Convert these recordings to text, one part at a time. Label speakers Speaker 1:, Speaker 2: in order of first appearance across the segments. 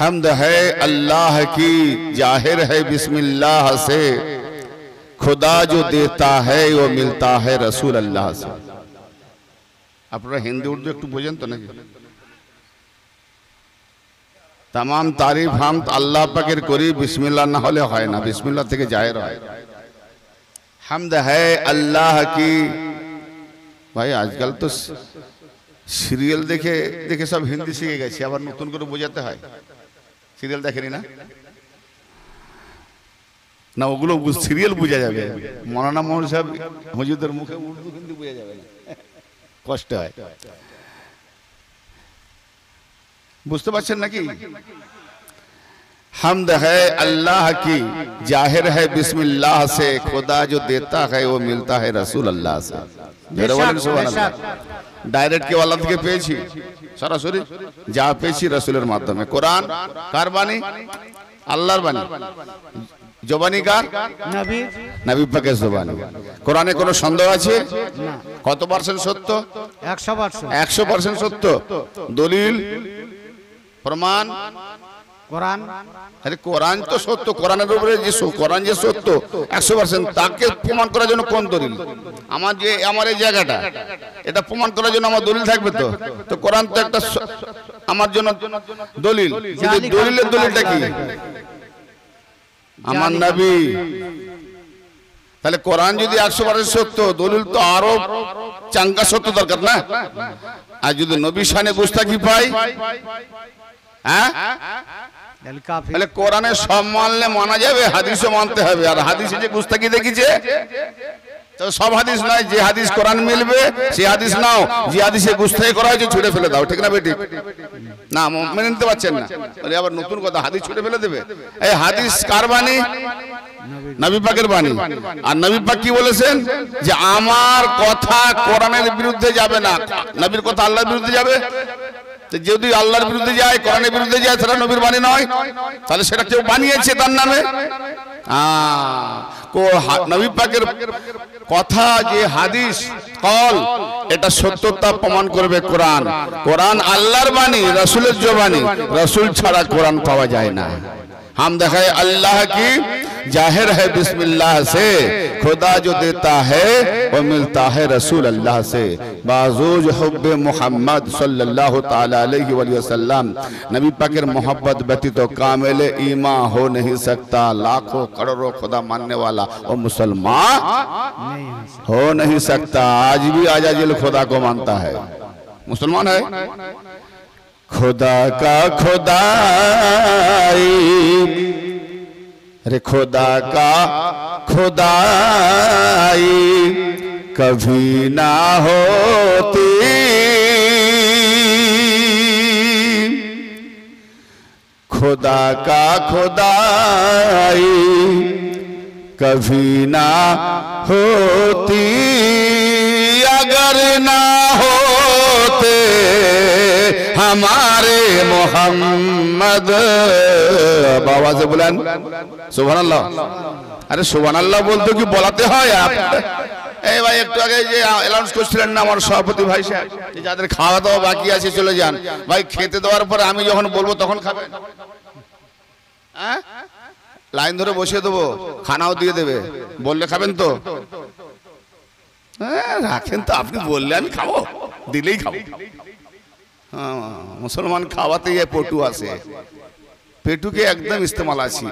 Speaker 1: हम्द है अल्लाह की जाहिर है बिस्मिल्लाह से, खुदा जो देता है वो मिलता है रसूल अल्लाह से। আপনারা হিন্দি উর্দু একটু বোঝেন তো নাকি? तमाम तारीफ हम अल्लाह पाकेर करी, बिस्मिल्लाह ना होले হয় না, बिस्मिल्लाह থেকে जाहिर হয়। हम्द है अल्लाह की। भाई आजकल तो সিরিয়াল দেখে দেখে সব হিন্দি শিখে গেছে, আবার নতুন করে বোঝাতে হয়। সিরিয়াল দেখেনি না? না ওগুলো সিরিয়াল বোঝা যাবে, মৌলানা মোহন সাহেব হুজুরদের মুখে উর্দু হিন্দি বোঝা যাবে না, কষ্ট হয়। বুঝতে পারছেন নাকি? हम्द है अल्लाह की जाहिर है बिस्मिल्लाह से, खुदा जो देता है वो मिलता है रसूल अल्लाह से। डायरेक्ट के वाला থেকে পেয়েছি, সরাসরি যা পেয়েছি রাসূলের মাধ্যমে। কোরআন কার বাণী? আল্লাহর বাণী। জবানি কার? নবী, নবী পাকের জবানি। কোরআনে কোনো সন্দেহ আছে? না। কত পার্সেন্ট সত্য?
Speaker 2: 100%।
Speaker 1: 100% সত্য। দলিল প্রমাণ?
Speaker 2: কোরআন।
Speaker 1: আরে কোরআন তো সত্য, কোরআনের উপরে যে কোরআন যে সত্য 100%, তাকে প্রমাণ করার জন্য কোন দলিল? আমার যে আমার এই জায়গাটা এটা প্রমাণ করার জন্য আমার দলিল থাকবে তো? তো কোরআন তো একটা আমার জন্য দলিল, কিন্তু দলিলের দলিলটা কি? আমার নবী। তাহলে কোরআন যদি 100% সত্য, দলিল তো আরো চাঙ্গা সত্য দরকার না? আর যদি নবী শানে গুস্তাখি পাই, হ্যাঁ তাহলে কোরআনে সব মানলে মানা যাবে, হাদিসও মানতে হবে। আর হাদিসে যে গুস্তাখি দেখিছে তো সব হাদিস নয়, যে হাদিস কোরআন মিলবে সেই হাদিস নাও, যে হাদিসে গুস্তাখি করা হয়েছে ছুড়ে ফেলে দাও। ঠিক না বেঠিক? না মেনে নিতে পারছেন না, বলে আবার নতুন কথা হাদিস ছুড়ে ফেলে দেবে। এই হাদিস কার বাণী? নবী পাকের বাণী। আর নবী পাক কি বলেছেন? যে আমার কথা কোরআনের বিরুদ্ধে যাবে না। নবীর কথা আল্লাহর বিরুদ্ধে যাবে? যদি আল্লাহর বিরুদ্ধে যায়, কোরআনের বিরুদ্ধে যায়, সেটা নবীর বাণী নয়, তাহলে সেটা কেউ বানিয়েছে তার নামে। নবী পাকের কথা যে হাদিস কল, এটা সত্যতা প্রমাণ করবে কোরআন। কোরআন আল্লাহর বাণী, রাসূলের জবানি, রাসূল ছাড়া কোরআন পাওয়া যায় না। हम देखे अल्लाह की जाहिर है बिस्मिल्लाह से, खुदा जो देता है वो मिलता है रसूल अल्लाह से। बाज़ूज हुब्बे मोहम्मद सल्लल्लाहु ताला अलैहि वसल्लम, नबी पाकेर मोहब्बत व्यतीत कामिल ईमान हो नहीं सकता। लाखों करोड़ों खुदा मानने वाला वो मुसलमान हो नहीं सकता। आज भी आजाजिल खुदा को मानता है, मुसलमान है। खुदा का खुदाई, अरे खुदा का खुदाई कभी ना होती, खुदा का खुदाई कभी ना होती, अगर ना होते हमारे मोहम्मद। बाबा से बोलेন সুবহানাল্লাহ। আরে সুবহানাল্লাহ বলতে কি বলাতে হয়? এই ভাই একটু আগে যে অ্যানাউন্স করছিলেন না আমার সভাপতি ভাই সাহেব, যে যাদের খাওয়া দাওয়া বাকি আছে চলে যান। ভাই খেতে দেওয়ার পরে আমি যখন বলবো তখন খাবেন, হ্যাঁ লাইন ধরে বসিয়ে দেবো, খানাও দিয়ে দেবে, বললে খাবেন তো? হ্যাঁ রাখেন তো, আপনি বললে আমি খাবো, দিলেই খাবো। মুসলমান খাওয়াতে গিয়ে পটু আছে, পেটুকে একদম ইস্তেমাল আছি।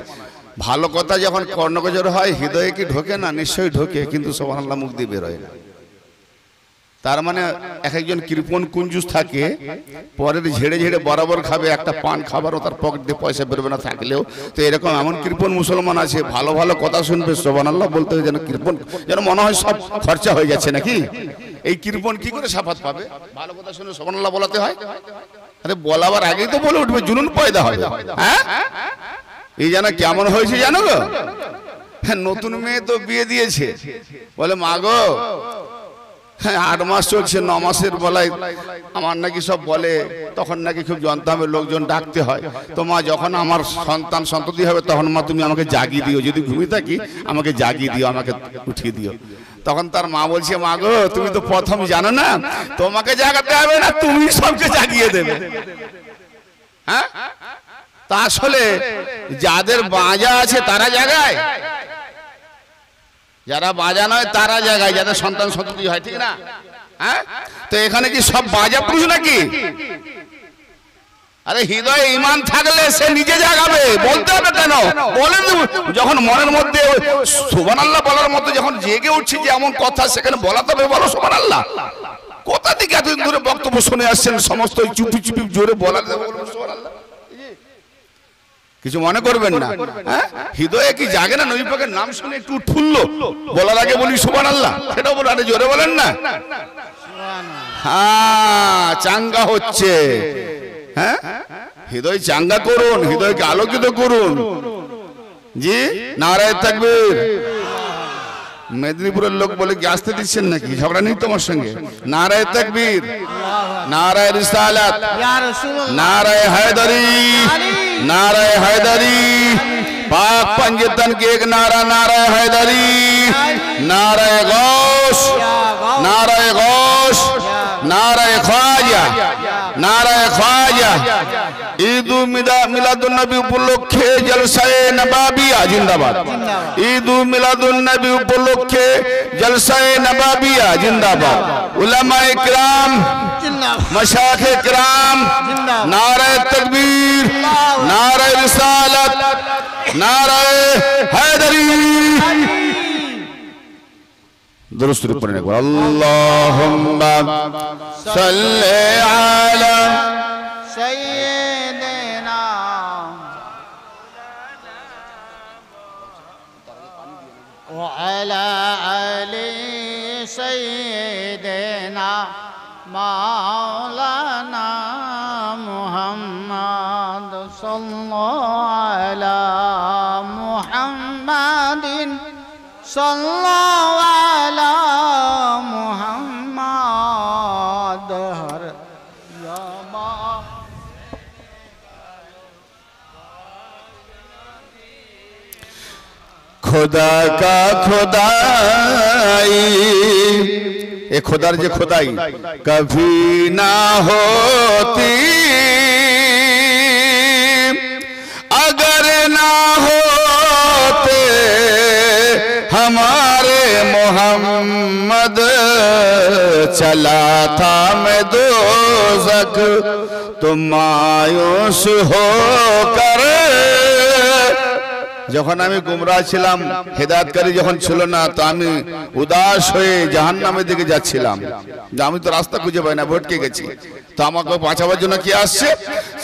Speaker 1: ভালো কথা যখন কর্ণগোচর হয় হৃদয়ে কি ঢোকে না? নিশ্চয়ই ঢোকে, কিন্তু সুবহানাল্লাহ মুখ দিয়ে বের হয় না। তার মানে এক একজন কৃপণ কুঞ্জুস থাকে, পরের ঝেড়ে ঝেড়ে বরাবর খাবে, একটা পান খাবারও তার পকেট দিয়ে পয়সা বেরোবে না থাকলেও। তো এরকম এমন কৃপণ মুসলমান আছে, ভালো ভালো কথা শুনবে সুবহানাল্লাহ বলতে হয়, যেন কৃপণ, যেন মনে হয় সব খরচা হয়ে যাচ্ছে নাকি। এই কৃপণ কি করে সাফাত পাবে? ভালো কথা শুনে সুবহানাল্লাহ বলাতে হয়। আরে বলাবার আগেই তো বলে উঠবে, জুনুন পয়দা হবে। হ্যাঁ এই যেন কেমন হয়েছে জানো গো? নতুন মেয়ে তো বিয়ে দিয়েছে, বলে মা গো 8 মাস চলছে, 9 মাসের বেলায় আমার নাকি সব বলে, তখন নাকি খুব জানতে হবে, লোকজন ডাকতে হয়। তো মা যখন আমার সন্তান সন্ততি হবে তখন মা তুমি আমাকে জাগিয়ে দিও, যদি ঘুমিয়ে থাকি আমাকে জাগিয়ে দিও, আমাকে উঠিয়ে দিও। তখন তার মা বলছে মা গো তুমি তো প্রথম জানো না, তোমাকে জাগাতে হবে না, তুমি সবকে জাগিয়ে দেবে। হ্যাঁ তা আসলে যাদের বাজা আছে তারা জায়গায়, যারা বাজা নয় তারা জায়গায়, যাদের সন্তান সন্ততি হয়, ঠিক না? হ্যাঁ, তো এখানে কি সব বাজা পুরুষ নাকি? আরে হৃদয়ে ঈমান থাকলে সে নিজে জাগাবে, বলতে হবে কেন? বলেন যখন মনের মধ্যে সুবহানাল্লাহ বলার মতো যখন জেগে উঠছে যে এমন কথা, সেখানে বলা তবে বলো সুবহানাল্লাহ। কোথা থেকে এতদিন ধরে বক্তব্য শুনে আসছেন, সমস্ত চুপি চুপি জোরে বলার সুবহানাল্লাহ, কিছু মনে করবেন না। হ্যাঁ, হৃদয়ে কি জাগে না? নবী পাকের নাম শুনে একটু উৎফুল্ল, বলার আগে বলি সুবহানাল্লাহ, সেটাও বলে, আরে জোরে বলেন না। হ্যাঁ, চাঙ্গা হচ্ছে। হ্যাঁ, হৃদয় চাঙ্গা করুন, হৃদয়কে আলোকিত করুন। জি, নারায়ে তাকবীর। মেদিনীপুরের লোক বলে কি আসতে দিচ্ছেন নাকি? ঝগড়া নেই তোমার সঙ্গে? নারায়ে তাকবীর, নারায়ে রিসালাত, नाराए हैदरी, नाराए हैदरी, पाक पंजतन के एक नारा नाराए हैदरी, नाराए गौस, नाराए गौस, नाराए ख्वाजा, नाराए ख्वाजा। ईद मिलादुन नबी उपलक्षे जलसाए नबाबिया जिंदाबाद, ईद मिलादुन नबी उपलक्षे जलसाए नबाबिया जिंदाबाद। उलमाए किराम, मशाइख किराम, नारे तकबीर, नारे रिसालत, नारे हैदरी। दुरुस्त पढ़ने को अल्लाहुम्मा सल्ले अला
Speaker 2: सय्यिदिना व अला आलि सय्यिदिना मौलाना मुहम्मद सल्लल्लाहु अला मुहम्मदिन सल्लल्लाहु अला मुहम्मद हर यामा।
Speaker 1: खुदा का खुदाई, ये खुदार जे खुदाई कभी ना होती अगर ना होते हमारे मोहम्मद। चला था मैं दोज़ख तुम मायूस होकर, যখন আমি গুমরাহ ছিলাম, হেদায়েতকারী যখন ছিল না, তো আমি উদাস হয়ে জাহান্নামের দিকে যাচ্ছিলাম, যে আমি তো রাস্তা খুঁজে পাই না, ভটকে গেছি। তো আমাকে বাঁচাবার জন্য কি আসছে?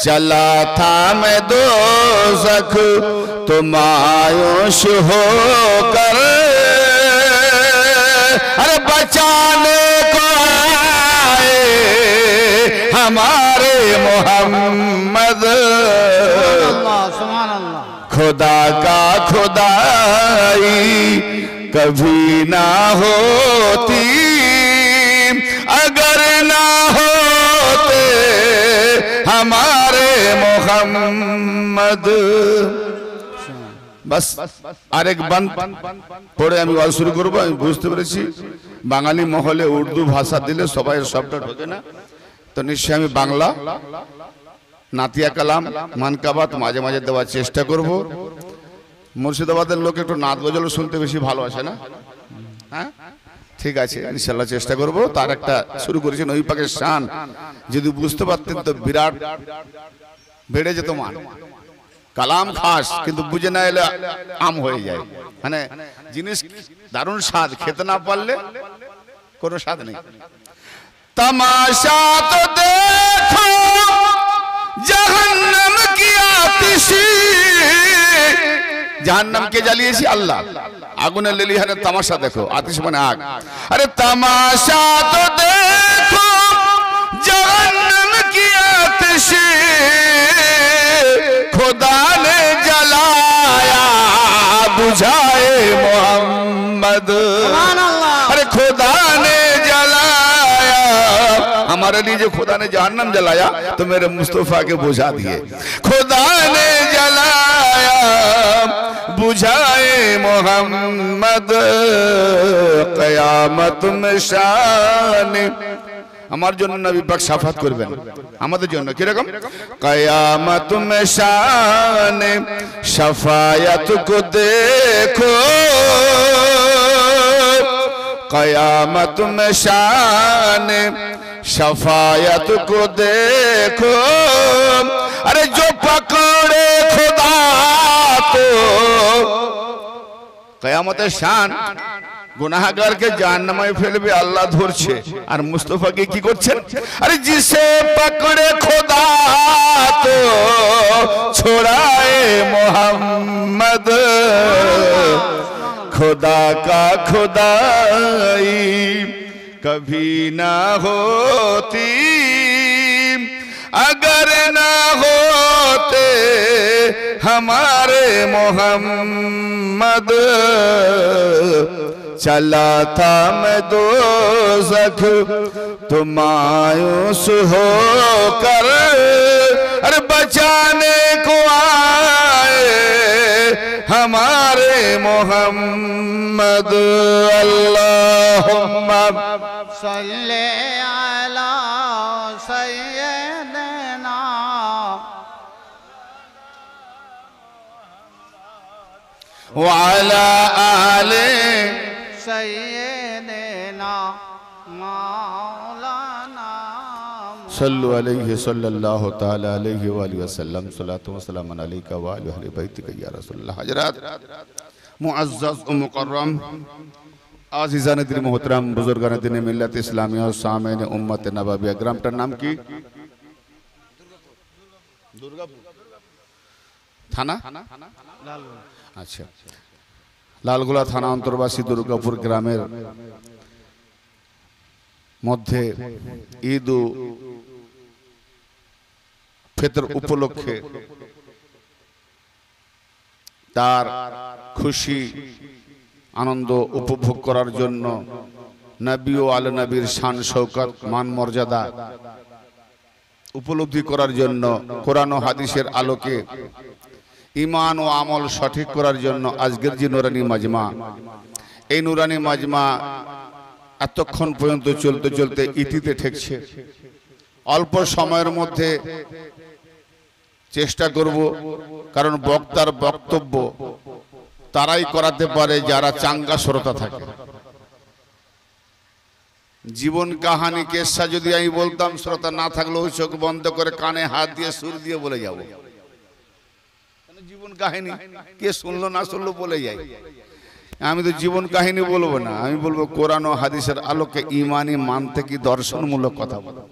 Speaker 1: চলা থা मैं दोज़খ तुम मायूस होकर, अरे बचाने को आए हमारे मोहम्मद।
Speaker 2: सुभान अल्लाह।
Speaker 1: खुदा का खुदाई कभी ना होती अगर ना होते हमारे मोहम्मद। बस আরেক বান পড়ে আমি ওয়াজ শুরু করব। আমি বুঝতে পেরেছি বাঙালি মহলে উর্দু ভাষা দিলে সবাই সবটা ঢোকে না, তো নিশ্চয়ই আমি বাংলা নাতিয়া কালাম মানকাবাত মাঝে মাঝে দেওয়ার চেষ্টা করব। মুর্শিদাবাদের লোক একটু নাত গজল শুনতে বেশি ভালোবাসে না? হ্যাঁ, ঠিক আছে, ইনশাআল্লাহ চেষ্টা করব। তার একটা শুরু করেছি নবী পাকের শান, যদি বুঝতে পারতেন তো বিরাট বেড়ে যেত মান। কালাম খাস, কিন্তু বুঝে না এলে আম হয়ে যায়। মানে জিনিস দারুণ স্বাদ, খেতে না পারলে কোনো স্বাদ নেই। तमाशा तो देखो जहन्नम की आतिशी, जहन्नम के जलिएছি আল্লাহ, আগুনে লেলিহানে তামাশা দেখো, আতিশ মানে আগ। अरे तमाशा तो देखो जहन्नम की आतिशी, खुदा ने जलाया बुझाए मोहम्मद। अरे खुदा ने जलाया, हमारे लिए जो खुदा ने जहन्नम जलाया तो मेरे मुस्तफा के बुझा दिए। खुदा ने जलाया बुझाए मोहम्मद, क़यामत में शान আমার জন্য নবী পাক শাফাত করবেন আমাদের জন্য। কিরকম? কিয়ামত মে শানে শাফায়াত কো দেখো, কিয়ামত মে শানে शफायत को देखो, अरे जो पकड़े खुदा तो कयामतेर शान गुनाहगारके जहन्नामे फेलबे आल्लाह धरছে আর মুস্তাফাকে কি করছেন? अरे जिसे पकड़े खुदा तो छोड़ाए मोहम्मद, खुदा का खुदाई कभी ना होती अगर ना होते हमारे मोहम्मद। चला था मैं दोज़ख तो मायूस होकर, अरे बचाने को आए हमारे मोहम्मद। अल्लाहुम्मा
Speaker 2: सल्ले अला सय्यदना
Speaker 1: व अला आले
Speaker 2: सय्यदना मौलाना
Speaker 1: सल्लु अलैहि सल्लल्लाहु ताला अलैहि व आलिहि वसल्लम। सलातु व सलाम अलैका व अला अहले बैतिका या रसूलल्लाह। हजरात मुअज़्ज़ज़ व मुकर्रम आज़िज़ान दिल मोहतरम बुजुर्गान दिन मिल्लत इस्लामी और सामईन उम्मत नबविया। ग्रामটার নাম কি? দুর্গাপুর থানা। আচ্ছা, লালগোলা থানা অন্তর্বাসী দুর্গাপুর গ্রামের মধ্যে ঈদ ও ফিতর উপলক্ষে তার খুশি আনন্দ উপভোগ করার জন্য নবী ও আলে নবীর শান শওকত মান মর্যাদা উপলব্ধি করার জন্য কোরআন ও হাদিসের আলোকে ঈমান ও আমল সঠিক করার জন্য আজকের যে নুরানি মাজমা, এই নুরানি মাজমা এতক্ষণ পর্যন্ত চলতে চলতে ইতিতে ঠেকছে। অল্প সময়ের মধ্যে চেষ্টা করব, কারণ বক্তার বক্তব্য তারাই করাতে পারে যারা চাঙ্গা শ্রোতা থাকে। জীবন কাহানি কেসা যদি আমি বলতাম, শ্রোতা না থাকলেও চোখ বন্ধ করে কানে হাত দিয়ে সুর দিয়ে বলে যাব। জীবন কাহিনী কে শুনলো না শুনলো বলে যাই। আমি তো জীবন কাহিনী বলবো না, আমি বলবো কোরআন ও হাদিসের আলোকে ঈমানি মান থেকে দর্শনমূলক কথা বলবো।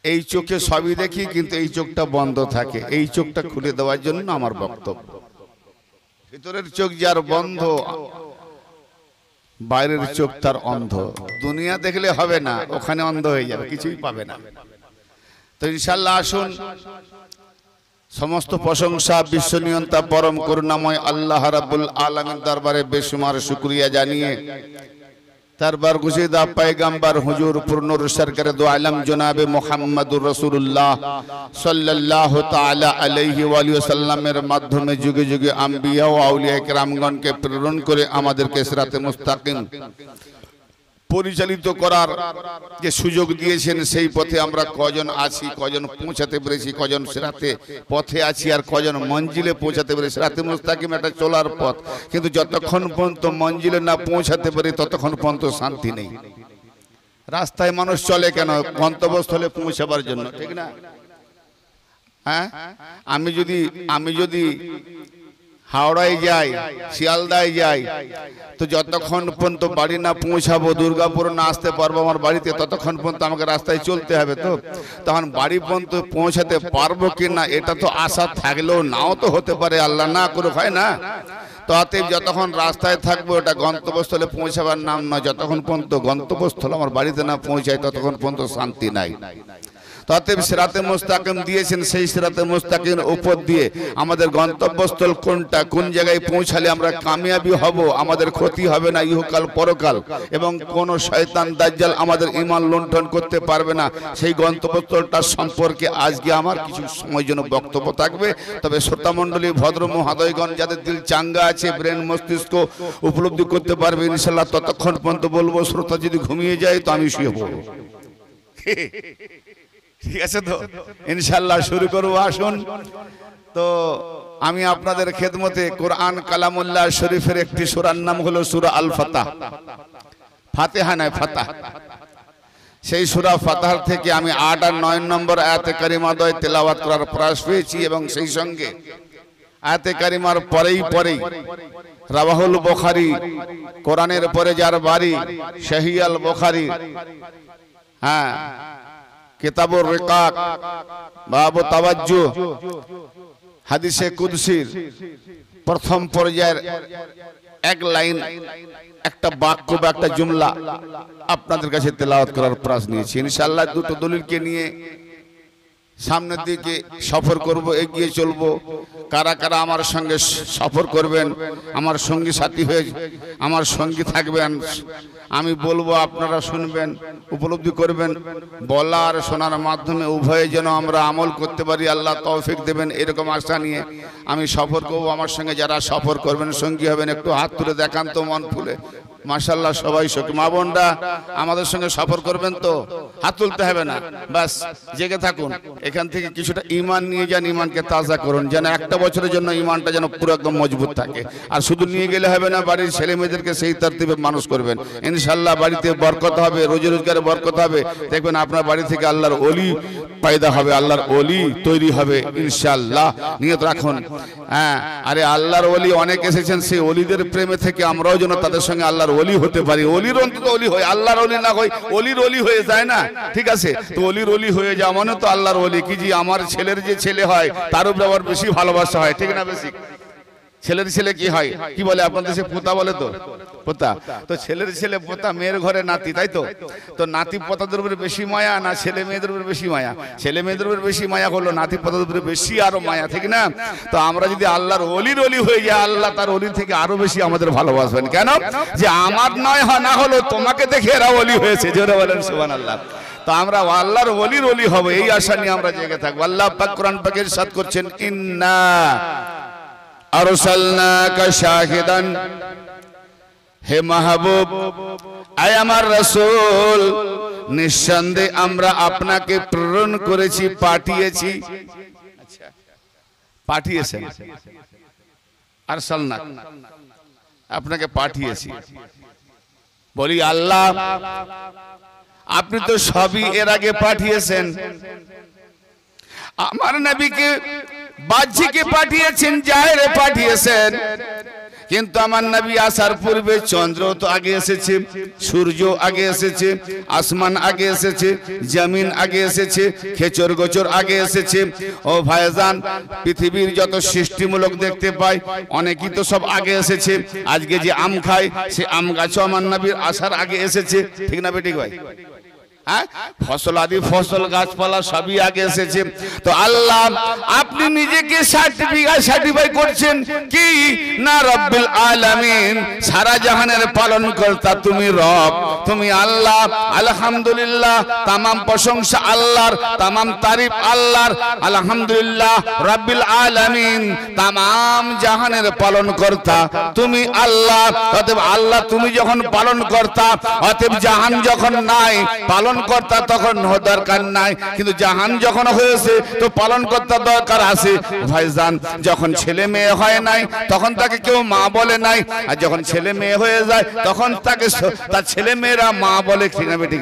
Speaker 1: এই চোখে সবই দেখি, কিন্তু এই চোখটা বন্ধ থাকে। এই চোখটা খুলে দেওয়ার জন্য আমার বক্তব্য। ভিতরের চোখ যার বন্ধ, বাইরের চোখ তার অন্ধ। দুনিয়া দেখলে হবে না, ওখানে অন্ধ হয়ে যাবে, কিছুই পাবে না। তো ইনশাআল্লাহ আসুন, সমস্ত প্রশংসা বিশ্বনিয়ন্তা পরম করুণাময় আল্লাহ রাব্বুল আলামিন দরবারে বেশুমার শুকরিয়া জানিয়ে তারবার গুজিদা পয়গম্বর হুজুর পুরনুর সরকার দো আলম জনাবে মুহাম্মদুর রাসূলুল্লাহ সাল্লাল্লাহু তাআলা আলাইহি ওয়া আলিহি ওয়াসাল্লামের মাধ্যমে যুগে যুগে আম্বিয়া ও আউলিয়া কেরামগণকে প্রেরণ করে আমাদেরকে সিরাতে মুস্তাকিম পরিচালিত করার যে সুযোগ দিয়েছেন, সেই পথে আমরা কজন আছি, কজন পৌঁছাতে পেরেছি, কজন সিরাতে পথে আছি, আর কজন মঞ্জিলে পৌঁছাতে পেরেছি। সিরাতে মুস্তাকিম একটা চলার পথ, কিন্তু যতক্ষণ পর্যন্ত মঞ্জিলে না পৌঁছাতে পারি ততক্ষণ পর্যন্ত শান্তি নেই। রাস্তায় মানুষ চলে কেন? গন্তব্যস্থলে পৌঁছাবার জন্য, ঠিক না? হ্যাঁ, আমি যদি হাওড়ায় যাই, শিয়ালদায় যাই, তো যতক্ষণ পর্যন্ত বাড়ি না পৌঁছাবো, দুর্গাপুর না আসতে পারবো আমার বাড়িতে, ততক্ষণ পর্যন্ত আমাকে রাস্তায় চলতে হবে। তো তখন বাড়ি পর্যন্ত পৌঁছাতে পারবো কি না, এটা তো আশা থাকলেও নাও তো হতে পারে, আল্লাহ না করে, হয় না? তো অতএব যতক্ষণ রাস্তায় থাকবো, এটা গন্তব্যস্থলে পৌঁছাবার নাম নয়। যতক্ষণ পর্যন্ত গন্তব্যস্থল আমার বাড়িতে না পৌঁছায় ততক্ষণ পর্যন্ত শান্তি নাই। অতএব সিরাতে মুস্তাকিম দিয়েছেন, সেই সিরাতে মুস্তাকিমের উপর দিয়ে আমাদের গন্তব্যস্থল কোনটা, কোন জায়গায় পৌঁছালে আমরা কামিয়াবি হব, আমাদের ক্ষতি হবে না ইহকাল পরকাল, এবং কোন শয়তান দাজ্জাল আমাদের ঈমান লুণ্ঠন করতে পারবে না, সেই গন্তব্যস্থলটা সম্পর্কে আজকে আমার কিছু সময় জন্য বক্তব্য থাকবে। তবে শ্রোতামণ্ডলী, ভদ্র মহোদয়গণ, যাদের দিল চাঙ্গা আছে, ব্রেন মস্তিষ্ক উপলব্ধি করতে পারবে ইনশাআল্লাহ, ততক্ষণ পর্যন্ত বলবো। শ্রোতা যদি ঘুমিয়ে যায় তো আমি শুয়ে পড়বো, ঠিক আছে তো ইনশাআল্লাহ শুরু করব। আসুন তো আমি আপনাদের খেদমতে কোরআন কালামুল্লাহ শরীফের একটি সূরার নাম হলো সূরা আল ফাতাহ। ফাতিহা নয়, ফাতাহ। সেই সূরা ফাতাহ থেকে আমি ৮ আর ৯ নম্বর আয়াতে কারিমাদ্বয় তেলাওয়াত করার প্রয়াস পেয়েছি এবং সেই সঙ্গে আয়াতে কারিমার পরেই রাওয়াহুল বুখারী, কোরআনের পরে যার বাড়ি সহিহ আল বুখারী, হ্যাঁ, কিতাবুর রিকাক, বাবু তাওয়াজ্জুহ, হাদিসে কুদসির প্রথম পর্যায়ের এক লাইন, একটা বাক্য বা একটা জুমলা আপনাদের কাছে তেলাওয়াত করার প্রয়াস নিয়েছি। ইনশাআল্লাহ দুটো দলিলকে নিয়ে সামনের দিকে সফর করব, এগিয়ে চলব। কারা কারা আমার সঙ্গে সফর করবেন, আমার সঙ্গী সাথী হয়ে আমার সঙ্গী থাকবেন, আমি বলবো আপনারা শুনবেন, উপলব্ধি করবেন। বলা আর শোনার মাধ্যমে উভয়ে যেন আমরা আমল করতে পারি, আল্লাহ তৌফিক দেবেন এরকম আশা নিয়ে আমি সফর করব। আমার সঙ্গে যারা সফর করবেন, সঙ্গী হবেন, একটু হাত তুলে দেখান তো মন খুলে। মাশাআল্লাহ, সবাই সখী মা বোনরা আমাদের সঙ্গে সফর করবেন তো? হাত তুলতে হবে না, বাস জেগে থাকুন। এখান থেকে কিছুটা ঈমান নিয়ে যান, ঈমানকে তাজা করুন, যেন একটা বছরের জন্য ঈমানটা যেন পুরো একদম মজবুত থাকে। আর শুধু নিয়ে গেলে হবে না, বাড়ির ছেলে মেয়েদেরকে সেই তারতিবে মানুষ করবেন। ইনশাআল্লাহ বাড়িতে বরকত হবে, রোজি রোজগারে বরকত হবে। দেখবেন আপনার বাড়ি থেকে আল্লাহর ওলি পয়দা হবে, আল্লাহর ওলি তৈরি হবে ইনশাআল্লাহ। নিয়ত রাখুন। হ্যাঁ, আরে আল্লাহর ওলি অনেক এসেছেন, সেই ওলিদের প্রেমে থেকে আমরাও যেন তাদের সঙ্গে আল্লাহর ওলি হতে পারি। ওলির অন্তত ওলি হয়, আল্লাহর ওলি না হয়, ওলির ওলি হয়ে যায় না? ঠিক আছে, তো ওলির ওলি হয়ে যাওয়া মানে তো আল্লাহর ওলি। কি জি, আমার ছেলের যে ছেলে হয় তার উপরে আবার বেশি ভালোবাসা হয়, ঠিক না? বেশি ছেলের ছেলে কি হয়, কি বলে আপনাদের দেশে? পোতা বলে তো, পোতা। তো ছেলের ছেলে পোতা, মেয়ের ঘরে নাতি, তাই তো? তো নাতি পোতাদের উপরে বেশি মায়া না ছেলে মেয়েদের উপরে বেশি মায়া? ছেলে মেয়েদের উপরে বেশি মায়া হলো, নাতি পোতাদের উপরে বেশি আরো মায়া, ঠিক না? তো আমরা যদি আল্লাহর ওলির ওলি হয়ে যাই, আল্লাহ তার ওলির থেকে আরো বেশি আমাদের ভালোবাসবেন। কেন? যে আমার নয় না হলো তোমাকে দেখে এরা ওলি হয়েছে। জোরে বলেন সুবহানাল্লাহ। তো আমরা আল্লাহর ওলির ওলি হব, এই আশা নিয়ে আমরা জেগে থাকবো। আল্লাহ পাক কোরআন পাকে ইরশাদ করছেন, ইন্না আরসালনাকা শাহিদান, হে মাহবুব, আয় আমার রাসূল, নিঃসন্দেহে আমরা আপনাকে প্রেরণ করেছি, পাঠিয়েছি। পাঠিয়েছেন, আরসালনা, আপনাকে পাঠিয়েছি। বলি আল্লাহ, আপনি তো সবই এর আগে পাঠিয়েছেন। আমার নবীকে বাহ্যিকে পাঠিয়েছেন, জাহেরে পাঠিয়েছেন, কিন্তু আমার নবী আসার পূর্বে চন্দ্র তো আগে এসেছে, সূর্য আগে এসেছে, আসমান আগে এসেছে, জমিন আগে এসেছে, খেচর গোচর আগে এসেছে। ও ভাইজান, পৃথিবীর যত সৃষ্টিমূলক দেখতে পাই অনেকই তো সব আগে এসেছে। আজকে যে আম খাই, সে আম গাছও আমার নবীর আসার আগে এসেছে, ঠিক না বেঠিক ভাই? হ্যাঁ, ফসল আদি ফসল গাছপালা সবই আগে এসেছে। তো আল্লাহ আপনি নিজেকে সার্টিফাই করছেন কি না রব্বুল আলামিন, সারা জাহানের পালন কর্তা তুমি রব, তুমি আল্লাহ। আলহামদুলিল্লাহ, তামাম প্রশংসা আল্লাহর, তামাম তারিফ আল্লাহর। আলহামদুলিল্লাহ রব্বুল আলামিন, তামাম জাহানের পালন কর্তা তুমি আল্লাহ। অতএব আল্লাহ তুমি যখন পালন কর্তা, অতএব জাহান যখন নাই, পালন কর্তা তখন দরকার নাই। কিন্তু জাহান যখন হয়েছে তো পালন কর্তা দরকার আছে। ভাইজান, যখন ছেলে মেয়ে হয় নাই তখন তাকে কেউ মা বলে নাই, আর যখন ছেলে মেয়ে হয়ে যায় তখন তাকে তার ছেলে মেয়েরা মা বলে, ঠিক না বেঠিক?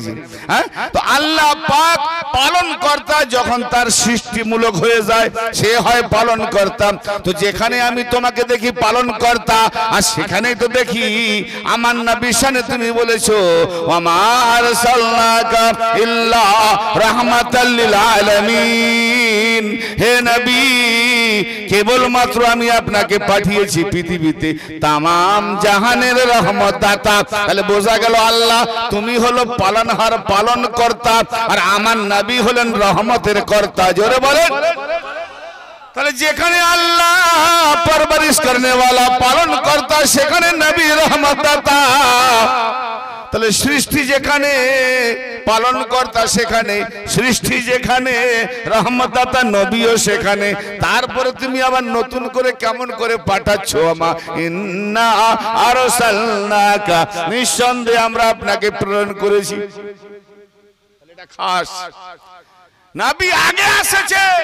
Speaker 1: হ্যাঁ, তো আল্লাহ পাক পালন কর্তা যখন তার সৃষ্টিমূলক হয়ে যায় সে হয় পালন কর্তা। তো যেখানে আমি তোমাকে দেখি পালন কর্তা, আর সেখানেই তো দেখি আমার নবীর শানে তুমি বলেছো, ওয়া আরসালনাকা ইল্লা রাহমাতাল লিল আলামিন। হে নবী, কেবলমাত্র আমি আপনাকে পাঠিয়েছি পৃথিবীতে তামাম জাহানের রহমত দাতা। তাহলে বোঝা গেল আল্লাহ তুমি হলো পালনহার, পালন কর্তা, আর আমার নবী হলেন রহমতের কর্তা। জোরে বলেন। তাহলে যেখানে আল্লাহ পরবরিশ করনে वाला পালন কর্তা, সেখানে নবী রহমত দাতা। তাহলে সৃষ্টি যেখানে পালন কর্তা, সেখানে সৃষ্টি যেখানে রহমতদাতা, নবীও সেখানে। তারপরে তুমি আবার নতুন করে কেমন করে পাঠাচ্ছ? আমা ইন্না আরসালনাকা, নিঃসন্দেহে আমরা আপনাকে প্রেরণ করেছি। খাস নবী আগে এসেছেন,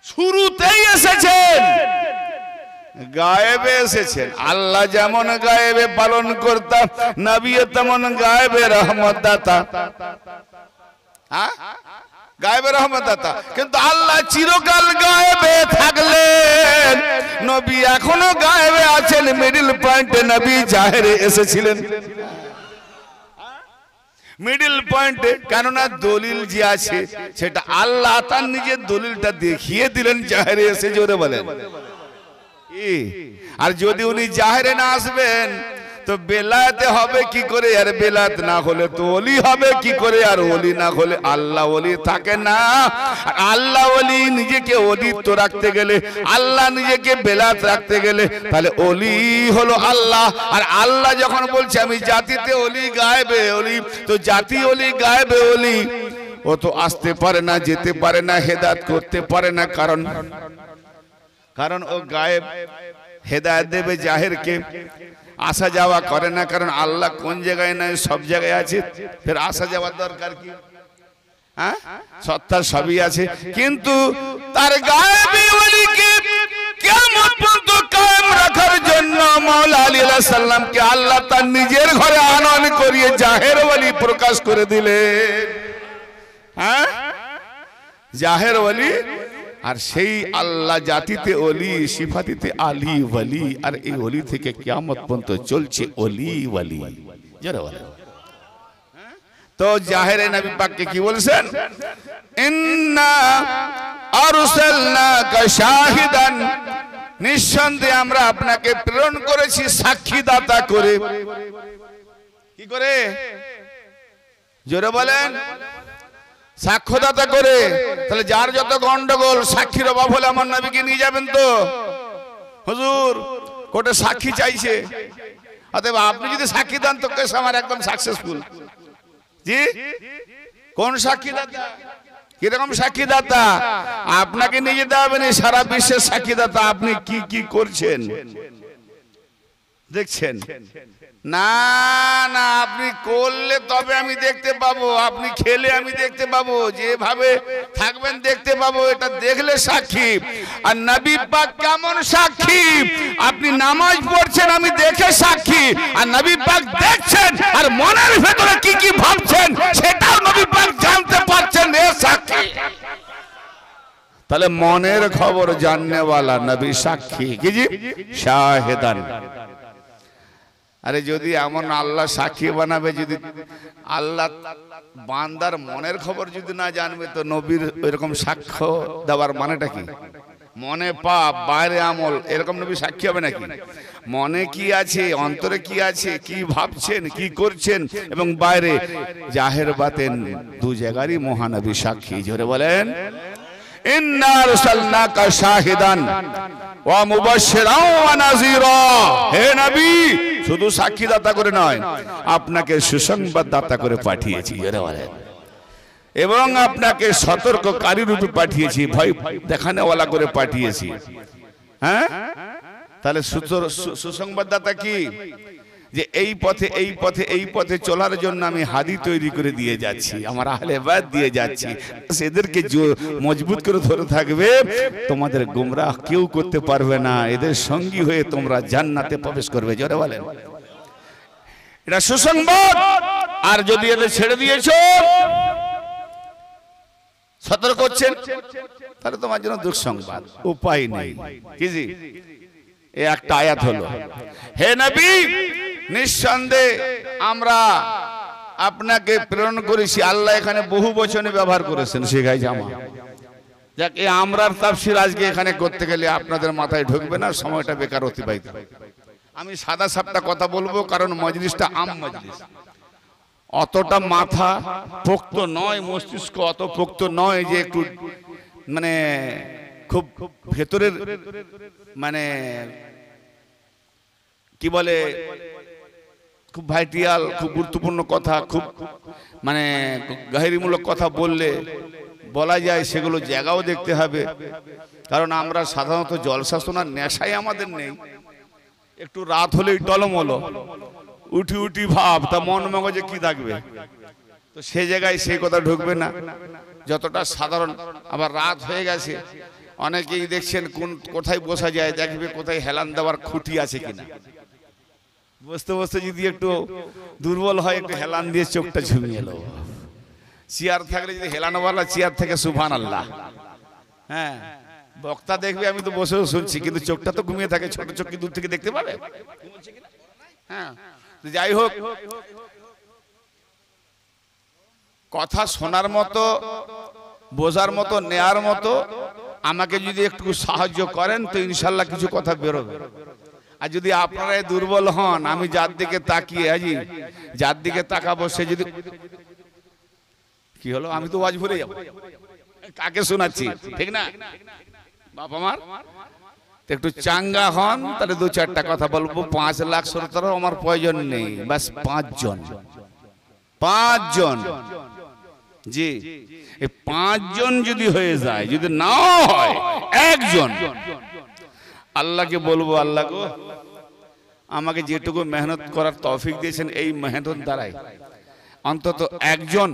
Speaker 1: শুরুতেই এসেছেন, গায়েবে এসেছেন। আল্লাহ যেমন গায়েবে পালন করতাম, নবীও তেমন গায়েবে রহমত দাতা। গায়েবে রহমত দাতা, কিন্তু আল্লাহ চিরকাল গায়েবে থাকলেন, নবী এখনো গায়েবে আছেন। মিডল পয়েন্টে নবী জাহেরে এসেছিলেন, মিডল পয়েন্টে। কেননা দলিল যে আছে সেটা আল্লাহ তার নিজের দলিলটা দেখিয়ে দিলেন জাহেরে এসে। জোরে বলেন। আর যদি উনি জাহেরে না আসবেন তো বেলায়েতে হবে কি করে? আর বেলায়েত না হলে তো ওলি হবে কি করে? আর ওলি না হলে আল্লাহ ওলি থাকে না। আর আল্লাহ ওলি নিজেকে ওলিত্ব রাখতে গেলে, আল্লাহ নিজেকে বেলায়েত রাখতে গেলে, তাহলে ওলি হলো আল্লাহ। আর আল্লাহ যখন বলছে আমি জাতিতে ওলি গায়েবে ওলি, তো জাতি ওলি গায়েবে ওলি, ও তো আসতে পারে না, যেতে পারে না, হেদায়েত করতে পারে না। কারণ ও গায়েব, হেদায়েত দেবে জাহেরকে, আসা যাওয়া করে না। কারণ আল্লাহ কোন জায়গায় নাই, সব জায়গায় আছে। ফের আসা যাওয়ার দরকার কি? হ্যাঁ, সত্তার সবই আছে, কিন্তু তার গায়েবী ওলিকে কিয়ামত পর্যন্ত কায়েম রাখার জন্য মাওলা আলী আলাইহিস সালামকে আল্লাহ তার নিজের ঘরে আনয়ন করিয়ে জাহের ওলি প্রকাশ করে দিলেন। হ্যাঁ, জাহের ওলি। আর সেই আল্লাহ জাতিতে ওলি, সিফাতিতে আলী ওলি। আর এই ওলি থেকে কিয়ামত পর্যন্ত চলছে ওলি ওলি। যারা বলে তো জাহেরে নবী পাককে কি বলছেন? ইন্না আরসালনাকা শাহিদান, নিঃসন্দেহে আমরা আপনাকে প্রেরণ করেছি সাক্ষীদাতা করে। কি করে? জোরে বলেন। সাক্ষ্যদাতা করে। তাহলে যার যত গন্ডগোল, সাক্ষীর অভাব হলে আমার নবীকে নিয়ে যাবেন তো? হুজুর কোর্টে সাক্ষী চাইছে, অতএব আপনি যদি সাক্ষী দেন তো কেস আমার একদম সাকসেসফুল। জি, কোন সাক্ষীদাতা? কিরকম সাক্ষীদাতা? আপনাকে নিয়ে যেতে হবে না, সারা বিশ্বের সাক্ষীদাতা। আপনি কি কি করছেন দেখছেন? না না, আপনি করলে তবে আমি দেখতে পাবো, আপনি খেলে আমি দেখতে পাবো, যেভাবে থাকবেন দেখতে পাবো। এটা দেখলে সাক্ষী। আর নবী পাক কেমন সাক্ষী? আপনি নামাজ পড়ছেন, আমি দেখে সাক্ষী। আর নবী পাক দেখছেন, আর মনের ভেতরে কি কি ভাবছেন সেটাও নবী পাক জানতে পারছেন, এ সাক্ষী। তাহলে মনের খবর জাননেওয়ালা নবী সাক্ষী। কি জি? শাহেদান। আরে যদি এমন আল্লাহ সাক্ষী বানাবে, যদি আল্লাহ বান্দার মনের খবর যদি না জানবে, তো নবীর এরকম সাক্ষ্য দেওয়ার মানেটা কি? মনে পাপ, বাইরে আমল, এরকম নবী সাক্ষী হবে নাকি? মনে কি আছে, অন্তরে কি আছে, কি ভাবছেন, কি করছেন, এবং বাইরে জাহের বাতেন দু জায়গারই মহানবী সাক্ষী। জোরে বলেন। ইন্না আরসালনাকা শাহিদান ওয়া মুবাশশিরান ওয়া নাযীরা। হে নবী, শুধু সাক্ষীদাতা করে নয়, আপনাকে সুসংবাদদাতা করে পাঠিয়েছি। এবং আপনাকে সতর্ককারী রূপে পাঠিয়েছি, ভয় দেখানেওয়ালা করে পাঠিয়েছি। হ্যাঁ, তাহলে সুসংবাদদাতা কি? যে এই পথে এই পথে এই পথে চলার জন্য আমি হাদি তৈরি করে দিয়ে যাচ্ছি, আমার আহলে বায়ত দিয়ে যাচ্ছি। এদেরকে মজবুত করে ধরে থাকবে, তোমাদের গোমরাহ কেউ করতে পারবে না। এদের সঙ্গী হয়ে তোমরা জান্নাতে প্রবেশ করবে। জোরে বলেন। এটা সুসংবাদ। আর যদি এদের ছেড়ে দিয়েছো, সতর্ক করছেন, তাহলে তোমার জন্য দুঃসংবাদ, উপায় নেই। কি জি? এই একটা আয়াত হলো। হে নবী, নিঃসন্দেহে আমরা আপনাকে প্রেরণ করেছি। আল্লাহ এখানে বহু বচনে ব্যবহার করেছেন, শিখাই জামা। যাক, এই আমরার তাফসীর আজকে এখানে করতে গেলে আপনাদের মাথায় ঢুকবে না, সময়টা বেকার অতিবাহিত। আমি সাদা সাপটা কথা বলবো, কারণ মজলিসটা আম মজলিস। অতটা মাথা পোক্ত নয়, মস্তিষ্ক অত পোক্ত নয় যে একটু মানে খুব ভেতরের মানে কি বলে, খুব ভাইটাল, খুব গুরুত্বপূর্ণ কথা, খুব মানে গাহিরিমূলক কথা বললে বলা যায়, সেগুলো জায়গাও দেখতে হবে। কারণ আমরা সাধারণত জলসা শোনার নেশাই আমাদের নেই। একটু রাত হলেই টলমলো, উঠি উঠি ভাব, তা মন মগজে কি থাকবে? তো সেই জায়গায় সেই কথা ঢুকবে না, যতটা সাধারণ। আবার রাত হয়ে গেছে, অনেকেই দেখছেন কোথায় বসা যায়, দেখবে কোথায় হেলান দেওয়ার খুঁটি আছে কিনা। বসতে বসতে যদি একটু দুর্বল হয়, একটু হেলান দিয়ে চোখটা ঝুমিয়ে এলো। চেয়ার থাকলে যদি হেলানোওয়ালা চেয়ার থেকে সুবহানাল্লাহ। হ্যাঁ, বক্তা দেখবে আমি তো বসেও শুনছি, কিন্তু চোখটা তো ঘুমিয়ে থাকে। ছোট চোখ কি দূর থেকে দেখতে পাবে? হ্যাঁ, যাই হোক, কথা শোনার মতো, বোঝার মতো, নেয়ার মতো আমাকে যদি একটু সাহায্য করেন তো ইনশাল্লাহ কিছু কথা বেরোবে। আর যদি আপনারাই দুর্বল হন, আমি যার দিকে তাকিয়ে আছি, যার দিকে তাকাবো সে যদি কি হলো, আমি তো ওয়াজ ভুলে যাবো, কাকে শোনাচ্ছি, ঠিক না? বাবা মার একটু চাঙ্গা হন, তাহলে দু চারটা কথা বলবো। 5 লাখ শ্রোতারও আমার প্রয়োজন নেই, বাস 5 জন। জি, এই 5 জন যদি হয়ে যায়, যদি না হয় 1 জন, আল্লাহকে বলবো, আল্লাহ গো, আমাকে যেটুকু মেহনত করার তৌফিক দিয়েছেন, এই মেহনত দ্বারাই অন্তত 1 জন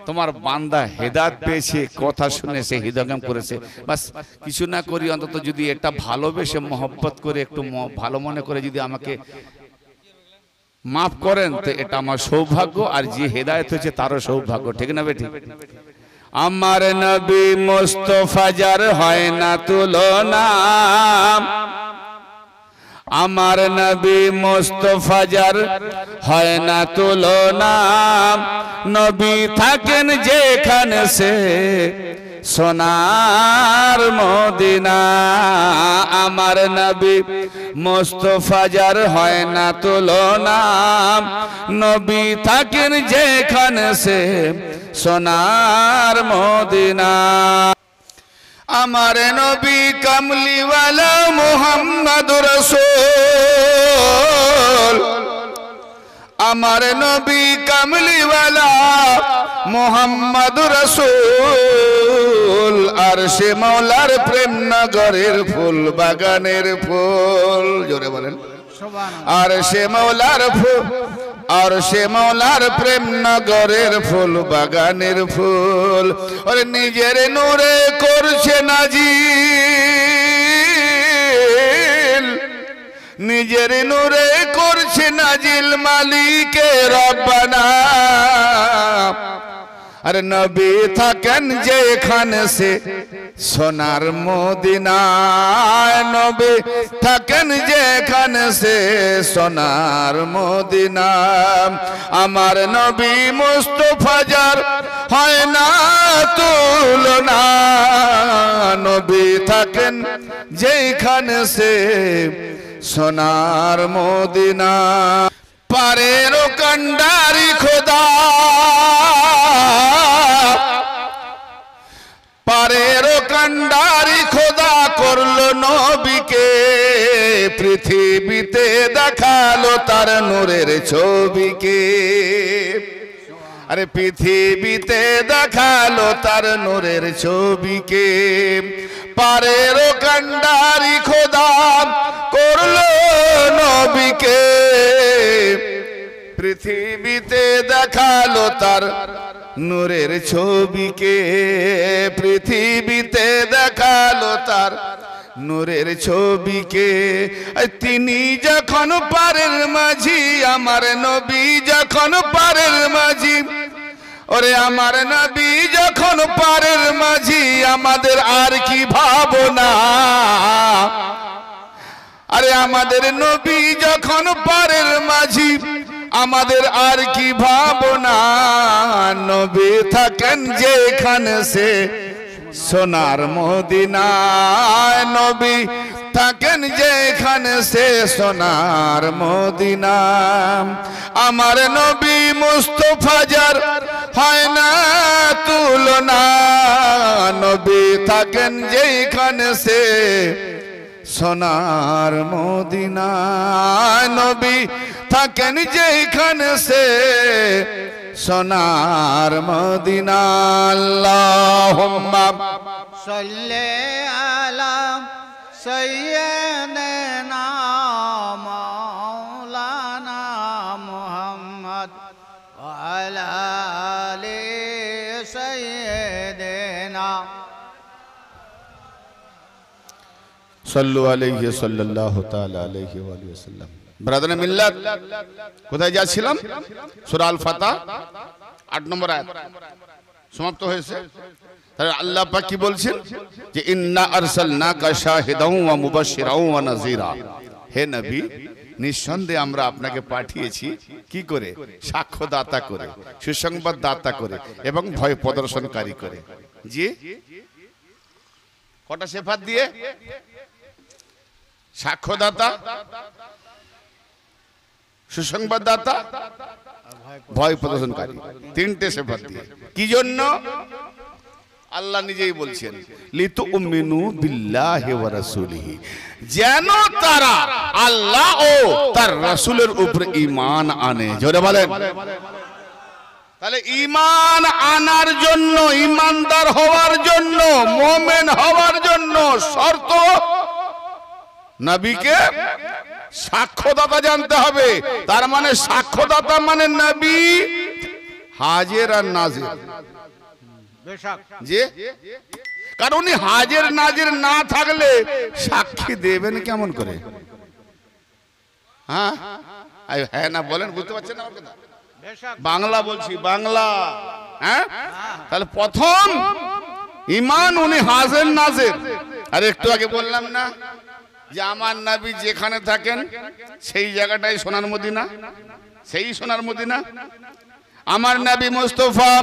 Speaker 1: তোমার বান্দা হেদায়েত পেয়েছে, কথা শুনে সে হৃদয়ঙ্গম করেছে। বাস কিছু না করি, অন্তত যদি এটা ভালোবেসে মহব্বত করে একটু ভালো মনে করে যদি আমাকে মাফ করেন, তো এটা আমার সৌভাগ্য, আর যে হেদায়েত হয়েছে তারও সৌভাগ্য, ঠিক না বেটি? আমার নবী মুস্তাফা যার হয় না তুলনা, আমার নবী মুস্তাফা যার হয় না তুলনা, নবী থাকেন যেখানে সে সোনার মদিনা। আমার নবী মুস্তাফা যার হয় না তুলনা, নবী থাকেন যেখানে সে সোনার মদিনা। আমার নবী কামলিওয়ালা মুহাম্মদুর রাসূল, আমার নবী কামলিওয়ালা মুহাম্মদুর রাসূল, আরশে মাওলার প্রেম নগরের ফুল বাগানের ফুল, জোরে বলেন আরশে মাওলার ফুল, আরশে মাওলার প্রেম নগরের ফুল বাগানের ফুল। ওরে নিজের নূরে করছে নাজিল, নিজের নূরে করছে নাজিল মালিকে রব্বানা। আরে নবী থাকেন যেখানে সে সোনার মদিনায়, নবী থাকেন যেখানে সে সোনার মদিনা। আমার নবী মুস্তাফা যার হয় না তুলনা, নবী থাকেন যেখানে সে সোনার মদিনা। পারের কান্ডারি খোদা, পারের কান্ডারি খোদা করলো নবীকে, পৃথিবীতে দেখালো তার নূরের ছবিকে। আরে পৃথিবীতে দেখালো তার নূরের ছবিকে, পারের কান্ডারি খোদা করলো নবীকে, পৃথিবীতে দেখালো তার নূরের ছবিকে, পৃথিবীতে দেখালো তার নূরের ছবিকে। তিনি যখন পারের মাঝি, আমার নবী যখন পারের মাঝি, ওরে আমার নবী যখন পারের মাঝি, আমাদের আর কি ভাবনা। আরে আমাদের নবী যখন পারের মাঝি, আমাদের আর কি ভাবনা। নবী থাকেন যেখানে সে সোনার মদিনায়, নবী থাকেন যেখানে সে সোনার মদিনা। আমার নবী মুস্তাফা যার হয় না তুলনা, নবী থাকেন যেখানে সে সোনার মদিনা, নবী থাকেন যেখানে সে সোনার মদিনা। আল্লাহুম্মা
Speaker 2: সাল্লি আলা সাইয়্যিদিনা মাওলানা মুহাম্মদ ওয়া আলা
Speaker 1: সাল্লু আলাইহি সাল্লাল্লাহু তাআলা আলাইহি ওয়া আলিহি ওয়াসাল্লাম। ব্রাদারে মিল্লাত, কোথায় যাচ্ছিলাম? সূরা আল ফাতহ 8 নম্বর আয়াত সমাপ্ত হয়েছে। তাহলে আল্লাহ পাক কি বলছেন যে ইন্না আরসালনাকা শাহিদাও ওয়া মুবাশশিরাও ওয়া নাযীরা, হে নবী নিঃসন্দেহে আমরা আপনাকে পাঠিয়েছি কি করে? সাক্ষ্যদাতা করে, সুসংবাদ দাতা করে এবং ভয় প্রদর্শনকারী করে। জি, কটা সিফাত দিয়ে? সাক্ষ্যদাতা, সুসংবাদদাতা, ভয় প্রদর্শনকারী, তিনটে সিফাত দিয়ে। কি জন্য? আল্লাহ নিজেই বলছেন লিতুমিনু বিল্লাহি ওয়া রাসূলিহি, যেন তারা আল্লাহ ও তার রাসূলের উপরে ঈমান আনে। জোরে বলেন। তাহলে ঈমান আনার জন্য, ঈমানদার হওয়ার জন্য, মুমিন হওয়ার জন্য শর্ত নবীকে সাক্ষ্যদাতা জানতে হবে। তার মানে সাক্ষ্যদাতা মানে নবী হাজির আর নাজির। জি, কারণ উনি হাজির নাজির না থাকলে সাক্ষী দেবেন কেমন করে? হ্যাঁ হ্যাঁ না বলেন, বুঝতে পারছেন আমার কথা? বাংলা বলছি, বাংলা। হ্যাঁ, তাহলে প্রথম ঈমান উনি হাজির নাজির। আর একটু আগে বললাম না যে আমার নবী যেখানে থাকেন সেই জায়গাটাই সোনার মদিনা, সেই সোনার মদিনা। আমার নবী মুস্তাফা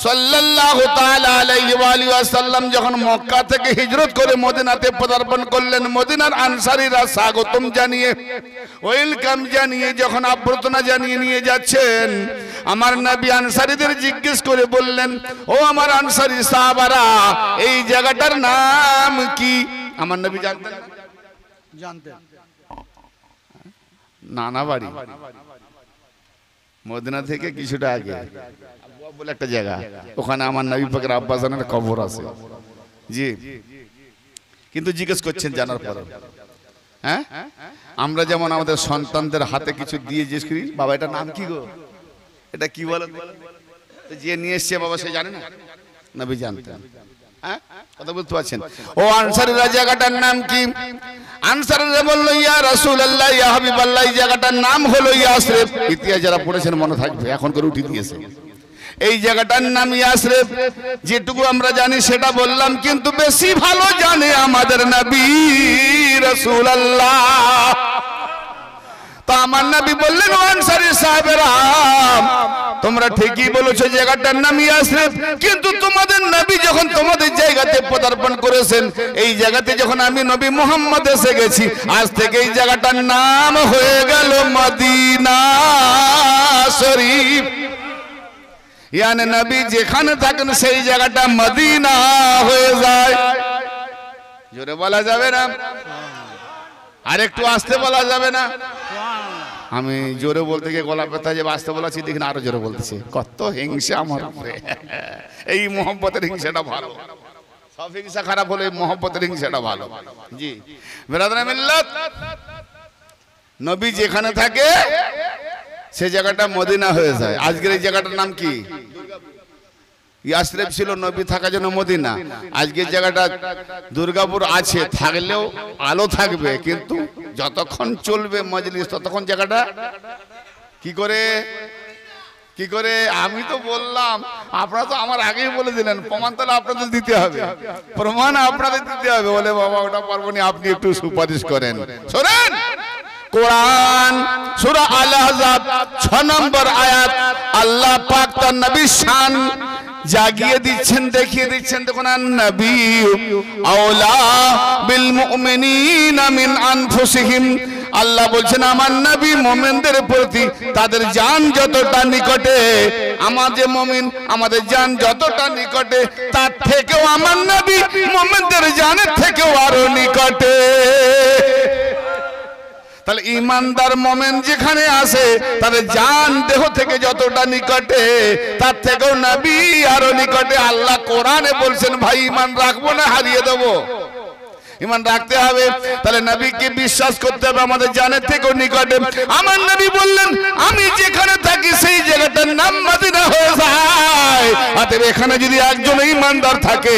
Speaker 1: সাল্লাল্লাহু তাআলা আলাইহি ওয়া আলিহি ওয়াসাল্লাম যখন মক্কা থেকে হিজরত করে মদিনাতে পদার্পণ করলেন, মদিনার আনসারীরা স্বাগতম জানিয়ে, ওয়েলকাম জানিয়ে, যখন অভ্যর্থনা জানিয়ে নিয়ে যাচ্ছেন, আমার নবী আনসারীদের জিজ্ঞেস করে বললেন, ও আমার আনসারী সাহাবারা, এই জায়গাটার নাম কি? আমার নবী জানতেন?
Speaker 2: জানতেন।
Speaker 1: নানা বাড়ি মদিনা থেকে কিছুটা আগে আবওয়া বলে একটা জায়গা, ওখানে আমার নবী পাকের আব্বা জানের কবর আছে। জি, কিন্তু জিজ্ঞেস করছেন জানার পর। হ্যাঁ, আমরা যেমন আমাদের সন্তানদের হাতে কিছু দিয়ে জিজ্ঞেস করি, বাবা এটা নাম কি গো, এটা কি বলো? যে নিয়ে এসছে বাবা সে জানে না? নবী জানতেন। হ্যাঁ, কথা বলতে পারছেন? ও আনসারীরা জায়গাটার নাম কি? আনসারীরা বলল, ইয়া রাসূলুল্লাহ, ইয়া হাবিবাল্লাহ, এই জায়গাটার নাম হলো ইয়াসরিব। ইতিহাস যারা পড়েছেন মনে থাকবে, এখন করে উঠে দিয়েছে। এই জায়গাটার নাম ইয়াসরিব। যেটুকু আমরা জানি সেটা বললাম, কিন্তু বেশি ভালো জানে আমাদের নবী রাসূলুল্লাহ। তো আমার নবী বললেন, ও আনসারী সাহাবেরা, তোমরা ঠিকই বলেছো জায়গাটার নাম ইয়াসরিব, কিন্তু তোমাদের নবী যখন তোমাদের জায়গাতে পদার্পণ করেছেন, এই জায়গাতে যখন আমি নবী মুহাম্মদ এসে গেছি, আজ থেকে এই জায়গাটার নাম হয়ে গেল মদিনা শরীফ। ইয়ানি নবী যেখানে থাকেন সেই জায়গাটা মদিনা হয়ে যায়। জোরে বলা যাবে না? আর একটু আস্তে বলা যাবে না? আমি জোরে বলতে গিয়ে গলা ব্যথা যে আস্তে বলাছি, দেখুন আরো জোরে বলতেছে। কত হিংসা আমার উপরে! এই মোহব্বতের হিংসাটা ভালো। সব হিংসা খারাপ হলে মোহব্বতের হিংসাটা ভালো। জি বিরাদরানে মিল্লাত, নবী যেখানে থাকে সেই জায়গাটা মদিনা হয়ে যায়। আজকের এই জায়গাটার নাম কি? ইয়াসরিব ছিল নবী থাকার জন্য মদিনা। আজকের জায়গাটা দুর্গাপুর আছে, থাকলেও আলো থাকবে, কিন্তু যতক্ষণ চলবে মজলিস ততক্ষণ জায়গাটা কি করে কি করে? আমি তো বললাম, আপনারা তো আমার আগেই বলে দিলেন, প্রমাণ তাহলে আপনাদের দিতে হবে, প্রমাণ আপনাদের দিতে হবে। বলে বাবা ওটা পারবো না, আপনি একটু সুপারিশ করেন। শোনেন, কোরআন সূরা আল আহজাব 6 নম্বর আয়াত, আল্লাহ পাক তার নবীর শান জাগিয়ে দিচ্ছেন, দেখিয়ে দিচ্ছেন। দেখুন, নবী আওলা বিল মুমিনিনা মিন আনফুসিহিম, আল্লাহ বলছেন আমার নবী মুমিনদের প্রতি তাদের জান যতটা নিকটে, আমাদের মুমিন আমাদের জান যতটা নিকটে, তার থেকেও আমার নবী মুমিনদের জানের থেকেও আরো নিকটে। তাহলে ইমানদার মুমিন যেখানে আসে, তাদের জান দেহ থেকে যতটা নিকটে, তার থেকেও নবী আরো নিকটে। আল্লাহ কোরআনে বলছেন, ভাই ঈমান রাখবো না হারিয়ে দেবো? ঈমান রাখতে হবে। তাহলে নবীকে বিশ্বাস করতে হবে আমাদের জানের থেকেও নিকটে। আমার নবী বললেন, আমি যেখানে থাকি সেই জায়গাটার নাম মদিনা হয়ে যায়। অতএব এখানে যদি একজন ঈমানদার থাকে,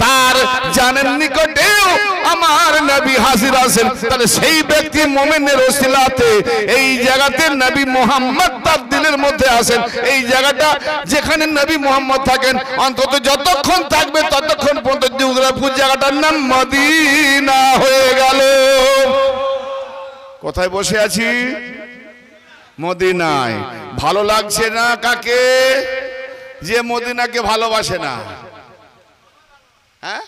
Speaker 1: তার জানের নিকটেও আমার নবী হাজির আছেন, তাহলে সেই ব্যক্তি মুমিনের ওসিলাতে এই জায়গাতে নবী মুহাম্মদ তার দিলের মধ্যে আছেন। এই জায়গাটা যেখানে নবী মুহাম্মদ থাকেন, অন্তত যতক্ষণ থাকবে ততক্ষণ পর্যন্ত জিওগ্রাফির জায়গাটার নাম মদিনা হয়ে গেল। কোথায় বসে আছি? মদিনায়। ভালো লাগছে না কাকে? যে মদিনাকে ভালোবাসে না। হ্যাঁ,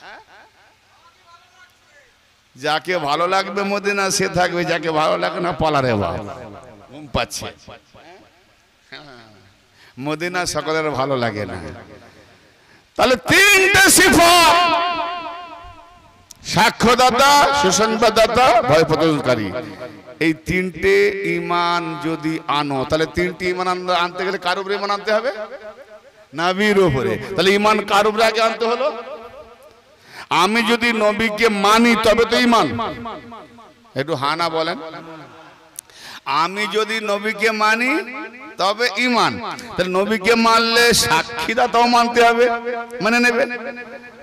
Speaker 1: যাকে ভালো লাগবে মদিনা সে থাকবে, যাকে ভালো লাগে না পালারে বাপ ঘুম পাচ্ছে। মদিনা সকলের ভালো লাগে না। তাহলে তিনটে সিফাত: সাক্ষ্যদাতা, সুসংবাদদাতা, ভয় প্রদর্শনকারী। এই তিনটে ঈমান যদি আনো, তাহলে তিনটে ঈমান আনতে গেলে কার উপরে ঈমান আনতে হবে? নবীর উপরে। তাহলে ঈমান কার উপরে আগে আনতে হলো? আমি যদি নবীকে মানি তবে তো ঈমান। একটু হানা বলেন। আমি যদি নবীকে মানি তবে ঈমান। তাহলে নবীকে মানলে সাক্ষীদাতাও মানতে হবে, মানে নেবে।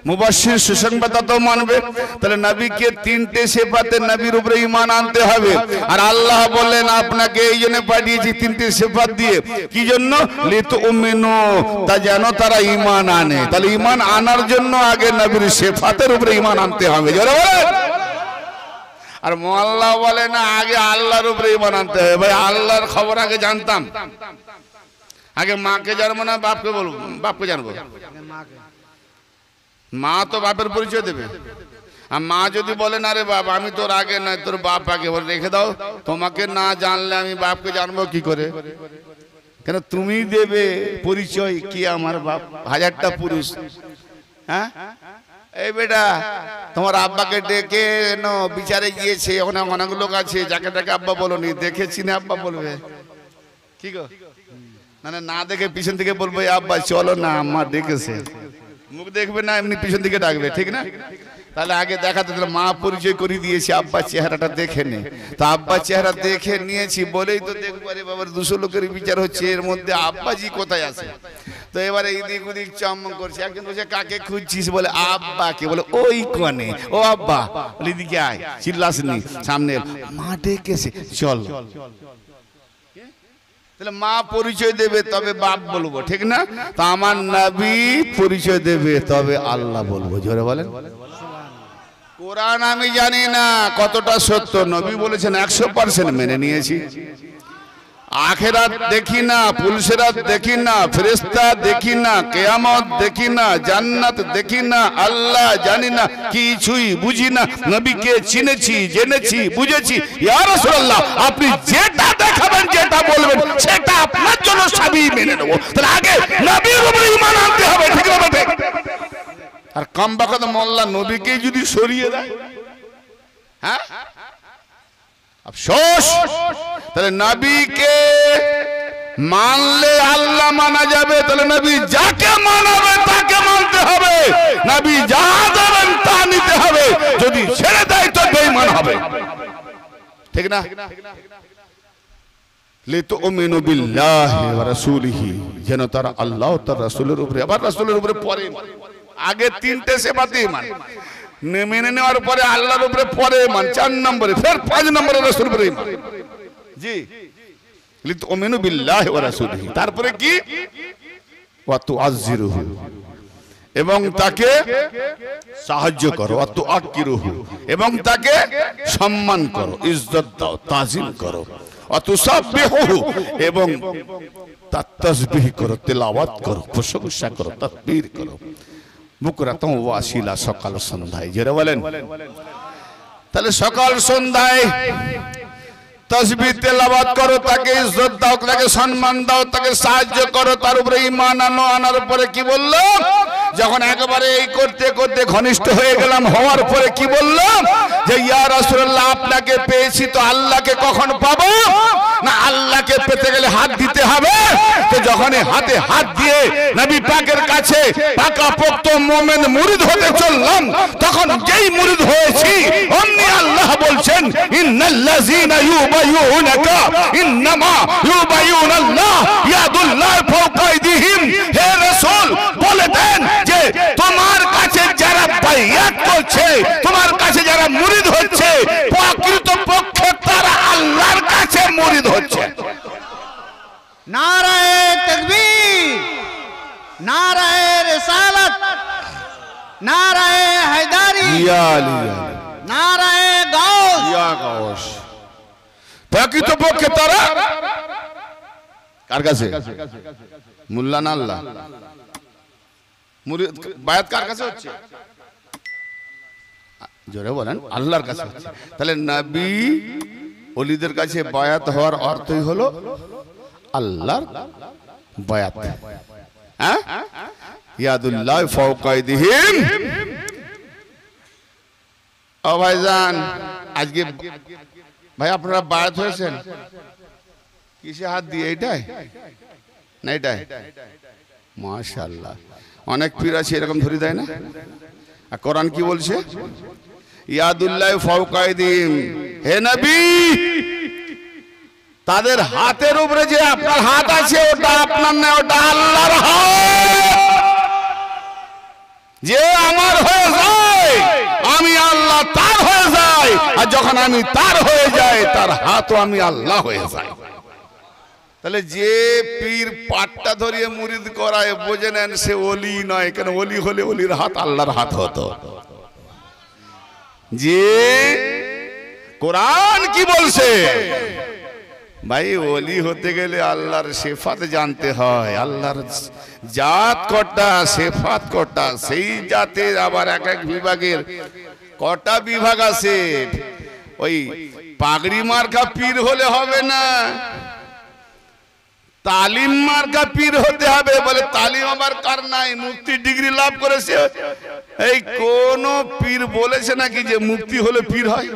Speaker 1: মুবাশশির, সুসংবাদদাতাও মানবে। তাহলে নবীকে তিনটে সিফাতে নবীর উপরে ঈমান আনতে হবে। আর আল্লাহ বললেন আপনাকে এই জন্য পাঠিয়েছি তিনটে সিফাত দিয়ে। কি জন্য? লিতুমিনু, তা যেন তারা ঈমান আনে। তাহলে ঈমান আনার জন্য আগে নবীর সিফাতের উপরে ঈমান আনতে হবে। জোরে বলেন। আর মোল্লা বলে না আগে আল্লাহর উপরে ঈমান আনতে হবে। ভাই আল্লাহর খবর আগে জানতাম, আগে মাকে জানবো না বাপকে বলবো? বাপকে জানবো। মা তো বাপের পরিচয় দেবে। আর মা যদি বলে না রে বাপ আমি তোর আগে নয়, তোর বাপ আগে, বলে রেখে দাও, তোমাকে না জানলে আমি বাপকে জানবো কি করে? কেন তুমি দেবে পরিচয় কি আমার বাপ? হাজারটা পুরুষ। হ্যাঁ, এই বেটা তোমার আব্বাকে ডেকে বিচারে গিয়েছে, ওখানে অনেক লোক আছে, যাকে তাকে আব্বা বলোনি, দেখেছি না আব্বা বলবে কি গো? না দেখে পিছন থেকে বলবো আব্বা চলো না আম্মা ডেকেছে। মুখ দেখবে না, এমনি পিছন দিকে ডাকবে, ঠিক না? তাহলে আগে দেখাতে, তাহলে মা পরিচয় করে দিয়েছি, আব্বা চেহারাটা দেখে নে। তো আব্বা চেহারা দেখে নিয়েছি বলেই তো দেখবো আরে বাবার 200 লোকের বিচার হচ্ছে, এর মধ্যে আব্বাজি কোথায় আছে? তো এবারে এদিক ওদিক চমক করছে। একজন বলছে কাকে খুঁজছিস? বলে আব্বাকে। বলে ওই কোণে। ও আব্বা। বলে এদিকে আয়। চিল্লাসনি, সামনে মা ডেকেছে, চল। তাহলে মা পরিচয় দেবে তবে বাপ বলবো, ঠিক না? তা আমার নবী পরিচয় দেবে তবে আল্লাহ বলবো। জোরে বলেন। কোরআন আমি জানি না কতটা সত্য, নবী বলেছেন 100% মেনে নিয়েছি। আখেরাত দেখি না, পুলসেরাত দেখি না, ফেরেশতা দেখি না, কিয়ামত দেখি না, জান্নাত দেখি না, আল্লাহ জানি না, কিছুই বুঝি না। নবীকে চিনেছি, জেনেছি, বুঝেছি। ইয়া রাসূলুল্লাহ আপনি যেটা দেখাবেন, যেটা বলবেন সেটা আপনার জন্য সবই মেনে নেব। তাহলে আগে নবীর উপরে ঈমান আনতে হবে, ঠিক না? ঠিক। আর কমবাকত মোল্লা নবীকে যদি সরিয়ে দেয়, হ্যাঁ আফসোস। তাহলে নবীকে মানলে আল্লাহ মানা যাবে, তাহলে নবী যাকে মানাবে তাকে মানতে হবে, নবী যা দেবেন তা নিতে হবে। যদি ছেড়ে দেয় তো বেঈমান হবে, ঠিক না? লিতুমিনু বিল্লাহি ওয়া রাসূলিহি, যেন তারা আল্লাহ ও তার রাসূলের উপরে, আবার রাসূলের উপরে পরে। আগে তিনটে সেবাতে ঈমান মেনে নেওয়ার পরে আল্লাহর উপরে পরে ঈমান, 4 নম্বরে, ফের 5 নম্বরে রাসূলের উপরে ঈমান। জি, লিতুমিনু বিল্লাহি ওয়া রাসূলিহি। তারপরে কি? ওয়া তুআজ্জিরুহু, এবং তাকে সাহায্য করো। ওয়া তুআক্কিরুহু, এবং তাকে সম্মান করো, ইজ্জত দাও, তাজিম করো। ওয়া তুসাব্বিহুহু, এবং তার তাসবিহ করো, তেলাওয়াত করো, প্রশংসা করো, তাকবীর করো। বুকরাতাও ওয়া আসিলা, সকাল সন্ধ্যায়। জোরে বলেন। তাহলে সকাল সন্ধ্যায় তাসবিহ তেলাওয়াত করো, তাকে ইজ্জত দাও, তাকে সম্মান দাও, তাকে সাহায্য করো, তার উপরে ঈমান আনো। আনার পরে কি বলল? যখন একেবারে এই করতে করতে ঘনিষ্ঠ হয়ে গেলাম, হওয়ার পরে কি বললাম? যে ইয়া রাসূলুল্লাহ আপনাকে পেয়েছি, তো আল্লাহকে কখন পাবো? না আল্লাহকে পেতে গেলে হাত দিতে হবে। তো যখন হাতে হাত দিয়ে নবী পাকের কাছে পাকাপোক্ত মুমিন মুরিদ হতে চললাম, তখন যেই মুরিদ হয়েছি অমনি আল্লাহ বলছেন ইন্নাল্লাযীনা ইউবাইয়ুনাকা ইন্নামা ইউবাইয়ুনাল্লাহ ইয়াদুল্লাহি ফাওকা আইদিহিম। হে রাসূল বলে দেন যে তোমার কাছে যারা বাইয়াত করছে, তোমার কাছে যারা মুরিদ হচ্ছে, প্রকৃত পক্ষে তারা আল্লাহর কাছে মুরিদ হচ্ছে।
Speaker 2: নারায়ে তাকবীর, নারায়ে রিসালাত, নারায়ে হায়দারি, নারায়ে গাউস।
Speaker 1: প্রকৃত পক্ষে তারা কার কাছে? মোল্লা না আল্লাহ? মুরিদ বায়াত কার কাছে হচ্ছে? জোরে বলেন, আল্লাহর কাছে হচ্ছে। তাহলে নবী ওলিদের কাছে বায়াত হওয়ার অর্থই হলো আল্লাহর বায়াত। হ্যাঁ, ইয়াদুল্লাহ ফাওকা আইদিহিম। ও ভাইজান, আজকে ভাই আপনারা বায়াত হয়েছেন কিসে হাত দিয়ে? এইটাই না এটাই? মাশাআল্লাহ, অনেক পীর আছে এরকম ধরে দেয় না। আর কোরআন কি বলছে? ইয়াদুল্লাহ ফাওকা আইদিহিম, হে নবী তাদের হাতের উপরে যে আপনার হাত আছে ওটা আপনার না, ওটা আল্লাহর হাত। যে আমার হয়ে যায় আমি আল্লাহ তার হয়ে যাই, আর যখন আমি তার হয়ে যাই তার হাতও আমি আল্লাহ হয়ে যাই। তাহলে যে পীর পাটটা ধরিয়ে মুরিদ করায় বুঝে নেন সে ওলি নয়। কেন? ওলি হলে ওলির হাত আল্লাহর হাত হতো। যে কোরআন কি বলছে? ভাই ওলি হতে গেলে আল্লাহর সিফাত জানতে হয়। আল্লাহর জাত কটা, সিফাত কটা, সেই জাতের আবার এক এক বিভাগের কটা বিভাগ আছে। ওই পাগড়ি মার্কা পীর হলে হবে না, তালিম মার্কা পীর হতে হবে। বলে তালিম আবার কার নাই? মুফতি ডিগ্রি লাভ করেছে। এই কোন পীর বলেছে নাকি যে মুফতি হলে পীর হয়?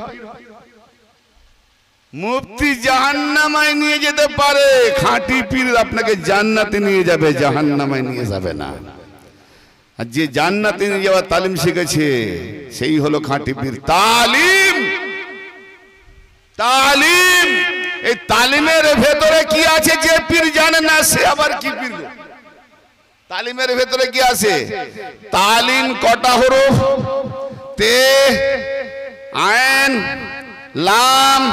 Speaker 1: মুফতি জাহান্নামায় নিয়ে যেতে পারে, খাঁটি পীর আপনাকে জান্নাতে নিয়ে যাবে, জাহান্নামায় নিয়ে যাবে না। আর যে জান্নাতে নিয়ে যাওয়ার তালিম শিখেছে সেই হলো খাঁটি পীর। তালিম, তালিম, এই তালিমের ভেতরে কি আছে যে পীর জানে না সে আবার কি পীর? তালিমের ভেতরে কি আছে? তালিম কটা হরফ? তে, আইন, লাম,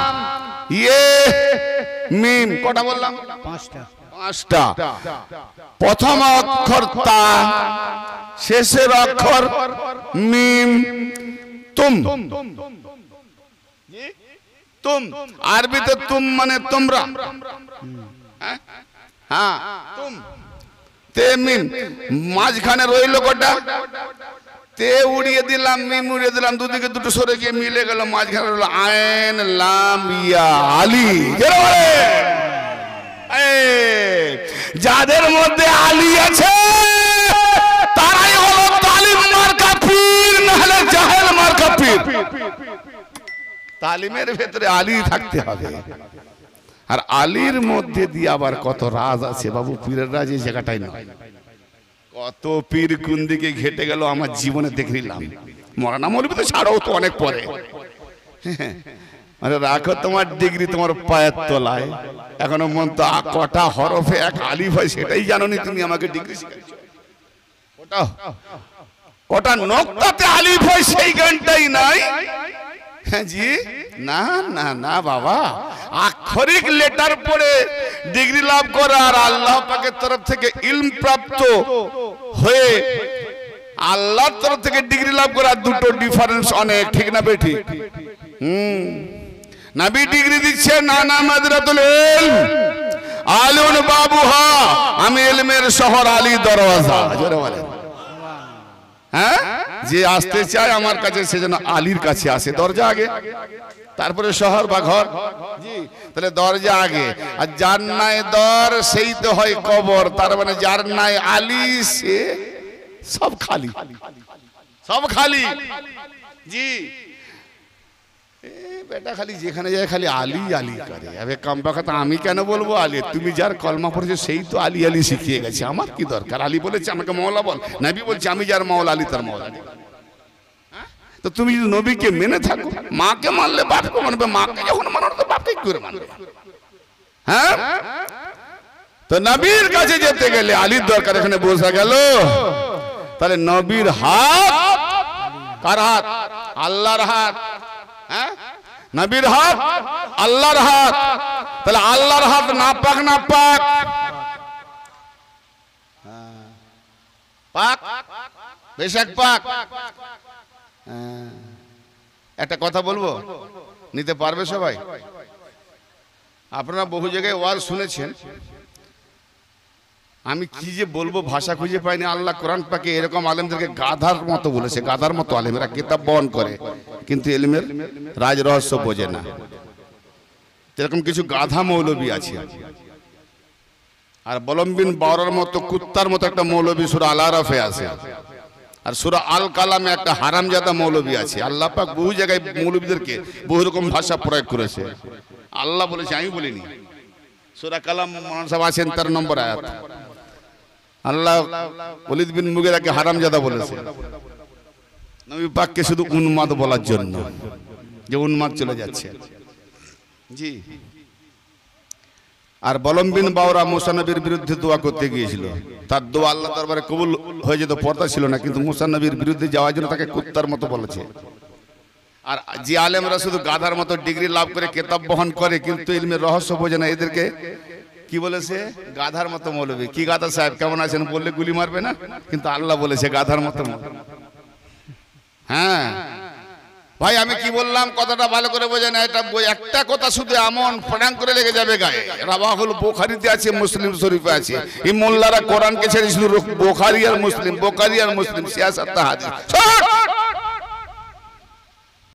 Speaker 1: ইয়ে, মিম। কটা বললাম? পাঁচটা। প্রথম অক্ষর তা, শেষের অক্ষর মিম। তুম, তুম আরবিতে তুম মানে তোমরা। হ্যাঁ, তুম, তে, মিম। মাঝখানে রইল কটা? তে উড়িয়ে দিলাম, মিম উড়িয়ে দিলাম, দুদিকে দুটো সরে গিয়ে মিলে গেল, মাঝখানে রইল আইন, লাম, ইয়া, আলী। যাদের মধ্যে আলী আছে তারাই হলো তালিম মার্কা পীর, না হলে জাহেল মার্কা পীর। তালিমের ভেতরে আলী থাকতে হবে। আর আলীর মধ্যে দিয়ে আবার কত রাজ আছে বাবু। পীরের রাজ এই জায়গাটাই নয়। কত পীর কোন দিকে ঘেটে গেল আমার জীবনে দেখে নিলাম। মরানা মৌলবি তো ছাড়াও তো অনেক পরে। আরে রাখো তোমার ডিগ্রি তোমার পায়ের তলায়। এখনো মন তো কটা হরফে এক আলিফ হয় সেটাই জানোনি তুমি, আমাকে ডিগ্রি শিখাচ্ছো। ওটা কটা নক্তাতে আলিফ হয় সেই গানটাই নাই। হ্যাঁ জি, না না না বাবা, আক্ষরিক লেটার পড়ে ডিগ্রি লাভ করা আর আল্লাহ পাকের তরফ থেকে ইলম প্রাপ্ত হয়ে আল্লাহর তরফ থেকে ডিগ্রি লাভ করা দুটো ডিফারেন্স অনেক, ঠিক না বেঠিক? নবী ডিগ্রি দিচ্ছে নানা মাদরাতুল ইলম আলিউন বাবুহা, আমি ইলমের শহর আলী দরওয়াজা। জোরে বলেন। হ্যাঁ, যে আসতে চায় আমার কাছে সে যেন আলীর কাছে আসে। দরজা আগে, তারপরে শহর বা ঘর। জি, তাহলে দরজা আগে। আর যার নাই দর সেই তো হয় কবর। তার মানে যার নাই আলী সে সব খালি, সব খালি। জি, বেটা খালি যেখানে যায় খালি আলী আলী করে। আবে কমবাখাত আমি কেন বলবো আলী? তুমি যার কলমা পড়েছো সেই তো আলী আলী শিখিয়ে গেছে। আমার কি দরকার? আলী বলেছে আমাকে মওলা বল, নবী বলছে আমি যার মওলা আলী তার মওলা। তো তুমি যদি নবীকে মেনে থাকো, মাকে মানলে বাপকে মানবে, মাকে যখন মানো তো বাপকে কি করে মানবে? হ্যাঁ, তো নবীর কাছে যেতে গেলে আলীর দরকার। এখানে বোঝা গেল তাহলে নবীর হাত কার হাত? আল্লাহর হাত। হ্যাঁ নবীর হাত আল্লাহর হাত, তাহলে আল্লাহর হাত নাপাক না পাক? পাক, বেশক পাক। একটা কথা বলবো, নিতে পারবে সবাই? আপনারা বহু জায়গায় ওয়াজ শুনেছেন, আমি কি যে বলবো ভাষা খুঁজে পাইনি। আল্লাহ কোরআন পাকে এরকম আলেমদেরকে গাধার মতো বলেছে, গাধার মতো আলেম, এরা কিতাব বহন করে কিন্তু ইলমের রাজ রহস্য বোঝে না। এরকম কিছু গাধা মৌলবী আছে। আর বলম্বিন বাওরার মতো কুত্তার মতো একটা মৌলবী সূরা আল আরাফে আছে, আর সূরা আল কালামে একটা হারামজাদা মৌলবী আছে। আল্লাহ পাক বহু জায়গায় মৌলবীদেরকে বহু রকম ভাষা প্রয়োগ করেছে। আল্লাহ বলেছে, আমি বলিনি। সূরা কালাম মানুষ আছেন 13 নম্বর আয়াত, আল্লাহ ওলীদ বিন মুগীরাকে হারামজাদা বলেছে নবী পাককে শুধু উন্মাদ বলার জন্য, যে উন্মাদ চলে যাচ্ছে। জি। আর বলম্বিন বাওরা মুসা নবীর বিরুদ্ধে দোয়া করতে গিয়েছিল, তার দোয়া আল্লাহ দরবারে কবুল হয়ে যেত, পর্দা ছিল না, কিন্তু মুসা নবীর বিরুদ্ধে যাওয়ার জন্য তাকে কুত্তার মতো বলেছে। আর যে আলেমরা শুধু গাধার মতো ডিগ্রি লাভ করে কিতাব বহন করে কিন্তু ইলমের রহস্য বোঝে না, এদেরকে কি বলেছে? গাধার মতো মৌলবী। কি গাধা সাহেব কেমন আছেন বললে গুলি মারবে না, কিন্তু আল্লাহ বলেছে গাধার মতো। হ্যাঁ ভাই, আমি কি বললাম কথাটা ভালো করে বোঝে না। এটা একটা কথা শুধু এমন ফটাং করে লেগে যাবে গায়ে। রাওয়াহুল বুখারীতে আছে, মুসলিম শরীফে আছে। এই মোল্লারা কোরআনকে ছেড়ে শুধু বুখারী আর মুসলিম, বুখারী আর মুসলিম, সিয়াসাত হাদিস।